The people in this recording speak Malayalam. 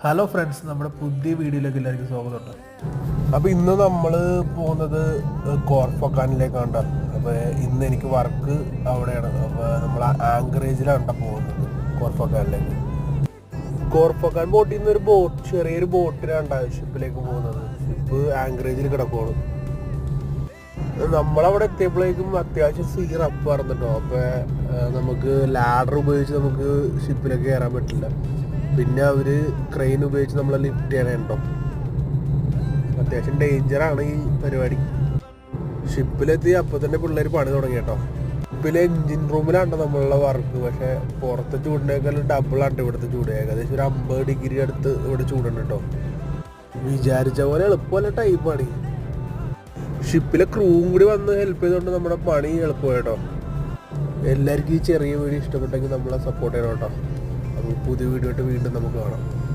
ഹലോ ഫ്രണ്ട്സ്, നമ്മുടെ പുതിയ വീഡിയോയിലേക്ക് എല്ലാവർക്കും സ്വാഗതമുണ്ട്. അപ്പോൾ ഇന്ന് നമ്മൾ പോകുന്നത് കോർഫക്കാനിലേക്കാണ്. അപ്പോൾ ഇന്ന് എനിക്ക് വർക്ക് അവിടെയാണ്. അപ്പോൾ നമ്മൾ ആങ്കറേജിലാണ് പോകുന്നത് കോർഫക്കാനിലേക്ക്. കോർഫക്കാൻ ബോട്ടിൽ നിന്ന് ഒരു ചെറിയൊരു ബോട്ടിലാണ് ഷിപ്പിലേക്ക് പോകുന്നത്. ഷിപ്പ് ആങ്കറേജിൽ കിടക്കുകയാണ്. നമ്മളവിടെ എത്തിയപ്പോഴേക്കും അത്യാവശ്യം സീ റബ്ബായിരുന്നു കേട്ടോ. അപ്പോൾ നമുക്ക് ലാഡർ ഉപയോഗിച്ച് നമുക്ക് ഷിപ്പിലേക്ക് കയറാൻ പറ്റില്ല. പിന്നെ അവർ ക്രെയിൻ ഉപയോഗിച്ച് നമ്മളെ ലിഫ്റ്റ് ചെയ്യണുണ്ടോ. അത്യാവശ്യം ഡേഞ്ചറാണ് ഈ പരിപാടി. ഷിപ്പിലെത്തി അപ്പോൾ തന്നെ പിള്ളേർ പണി തുടങ്ങി കേട്ടോ. ഷിപ്പിലെ എൻജിൻ റൂമിലാണ് നമ്മളുടെ വർക്ക്. പക്ഷേ പുറത്തെ ചൂടിനേക്കാളും ഡബിളാണ് ഇവിടുത്തെ ചൂട്. ഏകദേശം ഒരു 50 ഡിഗ്രി അടുത്ത് ഇവിടെ ചൂടുണ്ട് കേട്ടോ. വിചാരിച്ച പോലെ എളുപ്പമല്ല ടൈപ്പാണ്. ഷിപ്പിലെ ക്രൂവും കൂടി വന്ന് ഹെൽപ്പ് ചെയ്തുകൊണ്ട് നമ്മുടെ പണി എളുപ്പമായി കേട്ടോ. എല്ലാവർക്കും ഈ ചെറിയ വീഡിയോ ഇഷ്ടപ്പെട്ടെങ്കിൽ നമ്മളെ സപ്പോർട്ട് ചെയ്യണം കേട്ടോ. അപ്പോൾ പുതിയ വീഡിയോ ആയിട്ട് വീണ്ടും നമുക്ക് കാണാം.